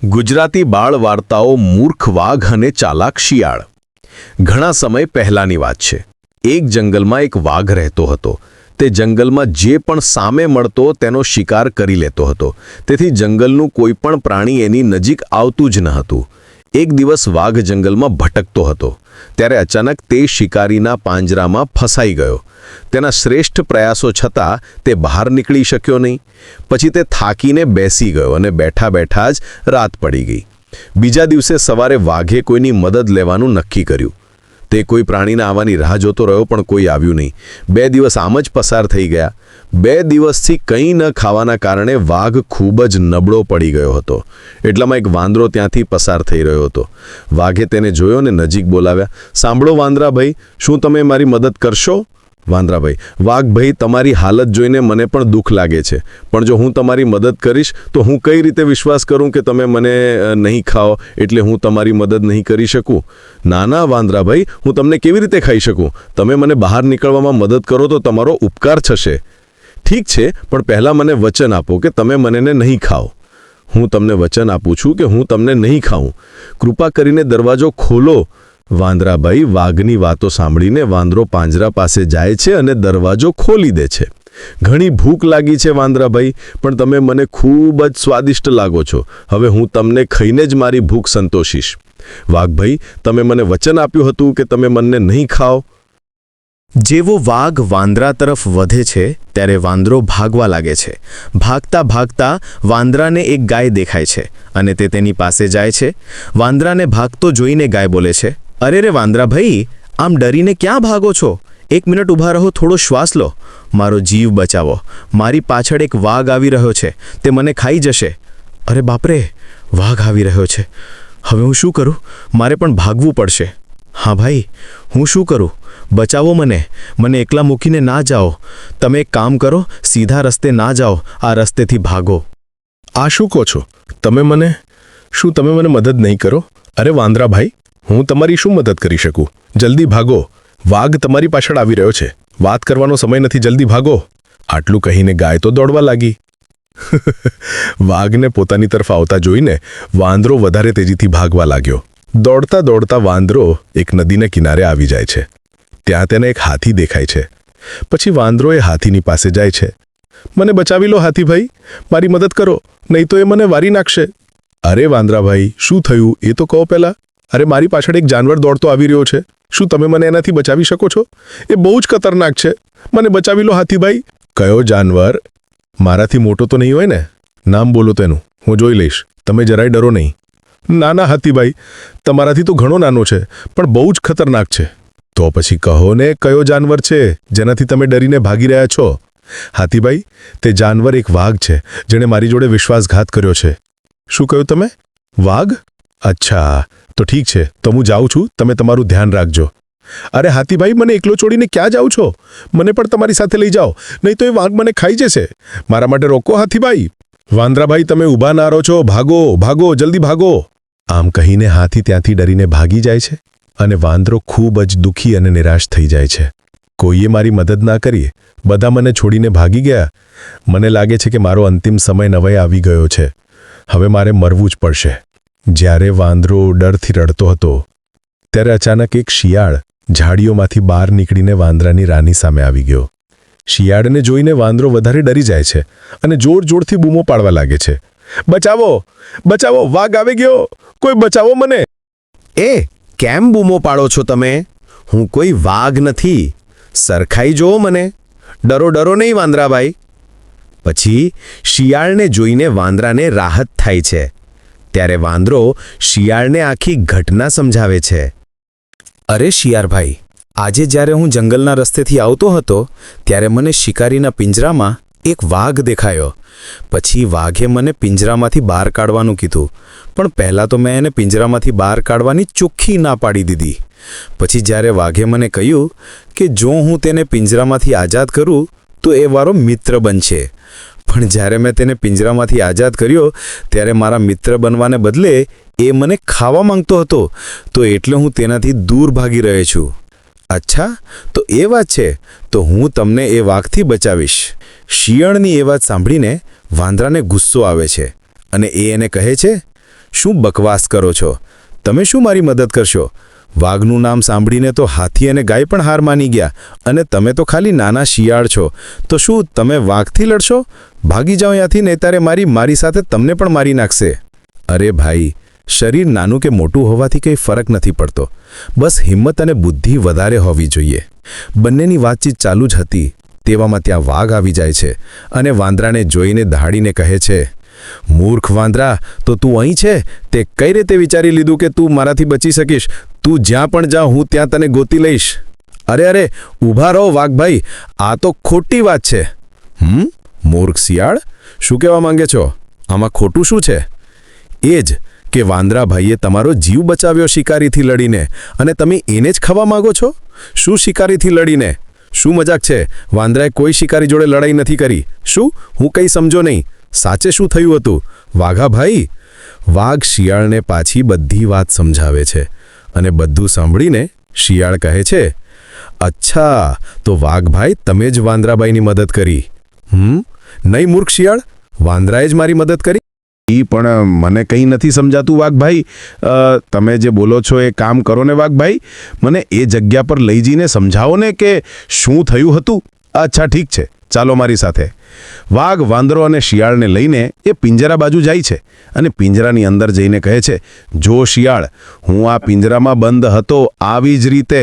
ગુજરાતી બાળ વાર્તાઓ મૂર્ખ વાઘ અને ચાલાક શિયાળ. ઘણા સમય પહેલાંની વાત છે. એક જંગલમાં એક વાઘ રહેતો હતો. તે જંગલમાં જે પણ સામે મળતો તેનો શિકાર કરી લેતો હતો. તેથી જંગલનું કોઈ પણ પ્રાણી એની નજીક આવતું જ ન હતું. એક દિવસ વાઘ જંગલમાં ભટકતો હતો. ત્યારે અચાનક તે શિકારીના પાંજરામાં ફસાઈ ગયો. તેના શ્રેષ્ઠ પ્રયાસો છતાં તે બહાર નીકળી શક્યો નહીં. પછી તે થાકીને બેસી ગયો અને બેઠા બેઠા જ રાત પડી ગઈ. બીજા દિવસે સવારે વાઘે કોઈની મદદ લેવાનું નક્કી કર્યું. તે કોઈ પ્રાણીના આવવાની રાહ જોતો રહ્યો, પણ કોઈ આવ્યું નહીં. 2 દિવસ આમ જ પસાર થઈ ગયા. 2 દિવસથી કંઈ ન ખાવાના કારણે વાઘ ખૂબ જ નબળો પડી ગયો હતો. એટલામાં એક વાંદરો ત્યાંથી પસાર થઈ રહ્યો હતો. વાઘે તેને જોયો ને નજીક બોલાવ્યા. સાંભળો વાંદરાભાઈ, શું તમે મારી મદદ કરશો? વાંદરાભાઈ: વાઘભાઈ, તમારી હાલત જોઈને મને પણ દુઃખ લાગે છે, પણ જો હું તમારી મદદ કરીશ તો હું કઈ રીતે વિશ્વાસ કરું કે તમે મને નહીં ખાઓ, એટલે હું તમારી મદદ નહીં કરી શકું. ના ના વાંદરાભાઈ, હું તમને કેવી રીતે ખાઈ શકું? તમે મને બહાર નીકળવામાં મદદ કરો તો તમારો ઉપકાર થશે. ઠીક છે, પણ પહેલાં મને વચન આપો કે તમે મને નહીં ખાઓ. હું તમને વચન આપું છું કે હું તમને નહીં ખાઉં. કૃપા કરીને દરવાજો ખોલો. વાંદરાભાઈ વાઘની વાતો સાંભળીને વાંદરો પાંજરા પાસે જાય છે અને દરવાજો ખોલી દે છે. ઘણી ભૂખ લાગી છે વાંદરાભાઈ, પણ તમે મને ખૂબ જ સ્વાદિષ્ટ લાગો છો. હવે હું તમને ખાઈને જ મારી ભૂખ સંતોષીશ. વાઘભાઈ, તમે મને વચન આપ્યું હતું કે તમે મને નહીં ખાઓ. જેવો વાઘ વાંદરા તરફ વધે છે ત્યારે વાંદરો ભાગવા લાગે છે. ભાગતા ભાગતા વાંદરાને એક ગાય દેખાય છે અને તે તેની પાસે જાય છે. વાંદરાને ભાગતો જોઈને ગાય બોલે છે, અરે રે વાંદરાભાઈ, આમ ડરીને ક્યાં ભાગો છો? 1 મિનિટ ઊભા રહો, થોડો શ્વાસ લો. મારો જીવ બચાવો. મારી પાછળ એક વાઘ આવી રહ્યો છે, તે મને ખાઈ જશે. અરે બાપરે, વાઘ આવી રહ્યો છે. હવે હું શું કરું? મારે પણ ભાગવું પડશે. હા ભાઈ, હું શું કરું? બચાવો મને. મને એકલા મૂકીને ના જાઓ. તમે એક કામ કરો, સીધા રસ્તે ના જાઓ, આ રસ્તેથી ભાગો. આ શું કહો છો? તમે મને મદદ નહીં કરો? અરે વાંદરાભાઈ, હું તમારી શું મદદ કરી શકું? જલ્દી ભાગો. વાઘ તમારી પાછળ આવી રહ્યો છે. વાત કરવાનો સમય નથી, જલ્દી ભાગો. આટલું કહીને ગાય તો દોડવા લાગી. વાઘને પોતાની તરફ આવતા જોઈને વાંદરો વધારે તેજીથી ભાગવા લાગ્યો. દોડતા દોડતા વાંદરો એક નદીના કિનારે આવી જાય છે. ત્યાં તેને એક હાથી દેખાય છે. પછી વાંદરો એ હાથીની પાસે જાય છે. મને બચાવી લો હાથીભાઈ, મારી મદદ કરો, નહીં તો એ મને વારી નાખશે. અરે વાંદરાભાઈ, શું થયું એ તો કહો પહેલાં. અરે મારી પાછળ એક જાનવર દોડતો આવી રહ્યો છે. શું તમે મને એનાથી બચાવી શકો છો? એ બહુ જ ખતરનાક છે. મને બચાવી લો હાથીભાઈ. કયો જાનવર? મારાથી મોટો તો નહીં હોય ને? નામ બોલો તેનું, હું જોઈ લઈશ. તમે જરાય ડરો નહીં. ના ના હાથીભાઈ, તમારાથી તો ઘણો નાનો છે, પણ બહુ જ ખતરનાક છે. તો પછી કહો ને, કયો જાનવર છે જેનાથી તમે ડરીને ભાગી રહ્યા છો? હાથીભાઈ, તે જાનવર એક વાઘ છે, જેણે મારી જોડે વિશ્વાસઘાત કર્યો છે. શું કહ્યું તમે? વાઘ? અચ્છા, તો ઠીક છે, તો હું જાઉં છું. તમે તમારું ધ્યાન રાખજો. અરે હાથીભાઈ, મને એકલો છોડીને ક્યાં જાઓ છો? મને પણ તમારી સાથે લઈ જાઓ, નહીં તો એ વાઘ મને ખાઈ જશે. મારા માટે રોકો હાથીભાઈ. વાંદરાભાઈ, તમે ઊભા ના રહો છો, ભાગો ભાગો, જલ્દી ભાગો. આમ કહીને હાથી ત્યાંથી ડરીને ભાગી જાય છે અને વાંદરો ખૂબ જ દુઃખી અને નિરાશ થઈ જાય છે. કોઈએ મારી મદદ ના કરી, બધા મને છોડીને ભાગી ગયા. મને લાગે છે કે મારો અંતિમ સમય નવાઈ આવી ગયો છે. હવે મારે મરવું જ પડશે. જ્યારે વાંદરો ડરથી રડતો હતો ત્યારે અચાનક એક શિયાળ ઝાડીઓમાંથી બહાર નીકળીને વાંદરાની રાની સામે આવી ગયો. શિયાળને જોઈને વાંદરો વધારે ડરી જાય છે અને જોર જોરથી બૂમો પાડવા લાગે છે. બચાવો બચાવો, વાઘ આવી ગયો, કોઈ બચાવો મને. એ કેમ બૂમો પાડો છો તમે? હું કોઈ વાઘ નથી. સરખાઈ જુઓ મને. ડરો ડરો નહીં વાંદરાભાઈ. પછી શિયાળને જોઈને વાંદરાને રાહત થાય છે. ત્યારે વાંદરો શિયાળને આખી ઘટના સમજાવે છે. અરે શિયાળભાઈ, આજે જ્યારે હું જંગલના રસ્તેથી આવતો હતો ત્યારે મને શિકારીના પિંજરામાં એક વાઘ દેખાયો. પછી વાઘે મને પિંજરામાંથી બહાર કાઢવાનું કીધું, પણ પહેલાં તો મેં એને પિંજરામાંથી બહાર કાઢવાની ચોખ્ખી ના પાડી દીધી. પછી જ્યારે વાઘે મને કહ્યું કે જો હું તેને પિંજરામાંથી આઝાદ કરું તો એ મારો મિત્ર બનશે, પણ જ્યારે મેં તેને પિંજરામાંથી આઝાદ કર્યો ત્યારે મારા મિત્ર બનવાને બદલે એ મને ખાવા માંગતો હતો, તો એટલે હું તેનાથી દૂર ભાગી રહ્યો છું. અચ્છા, તો એ વાત છે, તો હું તમને એ વાઘથી બચાવીશ. શિયાળની એ વાત સાંભળીને વાંદરાને ગુસ્સો આવે છે અને એ એને કહે છે, શું બકવાસ કરો છો? તમે શું મારી મદદ કરશો? વાઘનું નામ સાંભળીને તો હાથી અને ગાય પણ હાર માની ગયા, અને તમે તો ખાલી નાના શિયાળ છો. તો શું તમે વાઘથી લડશો? ભાગી જાઓ ત્યાંથી, નહીં તારે મારી સાથે તમને પણ મારી નાખશે. અરે ભાઈ, શરીર નાનું કે મોટું હોવાથી કંઈ ફરક નથી પડતો. બસ હિંમત અને બુદ્ધિ વધારે હોવી જોઈએ. બંનેની વાતચીત ચાલુ જ હતી તેવામાં ત્યાં વાઘ આવી જાય છે અને વાંદરાને જોઈને દહાડીને કહે છે, મૂર્ખ વાંદરા, તો તું અહીં છે? તે કઈ રીતે વિચારી લીધું કે તું મારાથી બચી શકીશ? તું જ્યાં પણ જા, હું ત્યાં તને ગોતી લઈશ. અરે ઊભા રહો વાઘભાઈ, આ તો ખોટી વાત છે. મૂર્ખ શિયાળ, શું કહેવા માંગે છો? આમાં ખોટું શું છે? એ જ કે વાંદરાભાઈએ તમારો જીવ બચાવ્યો શિકારીથી લડીને, અને તમે એને જ ખાવા માંગો છો? શું શિકારીથી લડીને? શું મજાક છે? વાંદરાએ કોઈ શિકારી જોડે લડાઈ નથી કરી. શું? હું કંઈ સમજો નહીં. સાચે શું થયું હતું વાઘાભાઈ? વાઘ શિયાળને પાછી બધી વાત સમજાવે છે, અને બધું સાંભળીને શિયાળ કહે છે, અચ્છા, તો વાઘભાઈ તમે જ વાંદરાબાઈની મદદ કરી? નહીં મૂર્ખ શિયાળ, વાંદરાએ જ મારી મદદ કરી. પણ મને કંઈ નથી સમજાતું વાઘભાઈ. તમે જે બોલો છો એ કામ કરો ને વાઘભાઈ, મને એ જગ્યા પર લઈ જઈને સમજાવો ને કે શું થયું હતું. અચ્છા ઠીક છે, ચાલો મારી સાથે. વાઘ વાંદરો અને શિયાળને લઈને એ પિંજરા બાજુ જાય છે અને પિંજરાની અંદર જઈને કહે છે, જો શિયાળ, હું આ પિંજરામાં બંધ હતો આવી જ રીતે.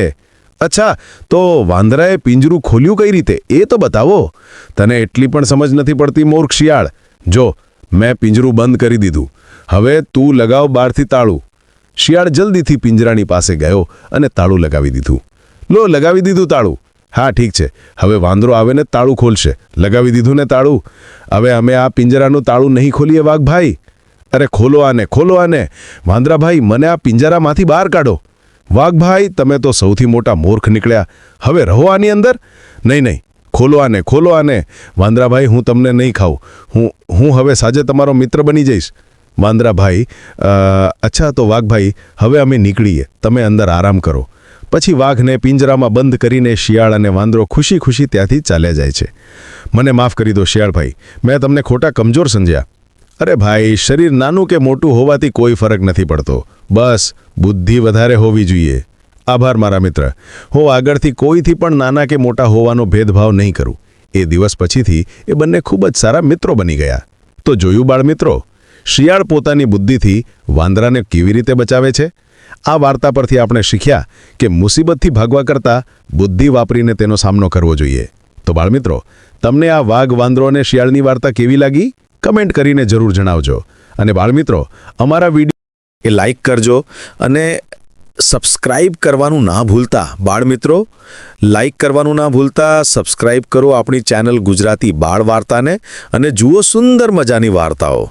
અચ્છા, તો વાંદરાએ પિંજરું ખોલ્યું કઈ રીતે એ તો બતાવો. તને એટલી પણ સમજ નથી પડતી મૂર્ખ શિયાળ. જો, મેં પિંજરું બંધ કરી દીધું. હવે તું લગાવ બહારથી તાળું. શિયાળ જલ્દીથી પિંજરાની પાસે ગયો અને તાળું લગાવી દીધું. લો, લગાવી દીધું તાળું. હા ઠીક છે, હવે વાંદરો આવે ને તાળું ખોલશે. લગાવી દીધું ને તાળું. હવે અમે આ પિંજરાનું તાળું નહીં ખોલીએ વાઘભાઈ. અરે ખોલો આને, ખોલો આને. વાંદરાભાઈ, મને આ પિંજરામાંથી બહાર કાઢો. વાઘભાઈ, તમે તો સૌથી મોટા મૂર્ખ નીકળ્યા. હવે રહો આની અંદર. નહીં, ખોલો આને, ખોલો આને. વાંદરાભાઈ, હું તમને નહીં ખાઉં. હું હવે સાંજે તમારો મિત્ર બની જઈશ. વાંદરાભાઈ, અચ્છા, તો વાઘભાઈ, હવે અમે નીકળીએ, તમે અંદર આરામ કરો. પછી વાઘને પિંજરામાં બંધ કરીને શિયાળ અને વાંદરો ખુશી ખુશી ત્યાંથી ચાલ્યા જાય છે. મને માફ કરી દો શિયાળભાઈ, મેં તમને ખોટા કમજોર સમજ્યા. અરે ભાઈ, શરીર નાનું કે મોટું હોવાથી કોઈ ફરક નથી પડતો. બસ બુદ્ધિ વધારે હોવી જોઈએ. આભાર મારા મિત્ર. હું આગળથી કોઈથી પણ નાના કે મોટા હોવાનો ભેદભાવ નહીં કરું. એ દિવસ પછીથી એ બંને ખૂબ જ સારા મિત્રો બની ગયા. તો જોયું બાળમિત્રો, શિયાળ પોતાની બુદ્ધિથી વાંદરાને કેવી રીતે બચાવે છે. આ વાર્તા પરથી આપણે શીખ્યા કે મુસીબતથી ભાગવા કરતાં બુદ્ધિ વાપરીને તેનો સામનો કરવો જોઈએ. તો બાળમિત્રો, તમને આ વાઘ, વાંદરો અને શિયાળની વાર્તા કેવી લાગી? કમેન્ટ કરીને જરૂર જણાવજો. અને બાળમિત્રો, અમારા વિડીયો લાઈક કરજો અને સબસ્ક્રાઇબ કરવાનું ના ભૂલતા. બાળમિત્રો, લાઈક કરવાનું ના ભૂલતા. સબસ્ક્રાઇબ કરો આપણી ચેનલ ગુજરાતી બાળ વાર્તાને અને જુઓ સુંદર મજાની વાર્તાઓ.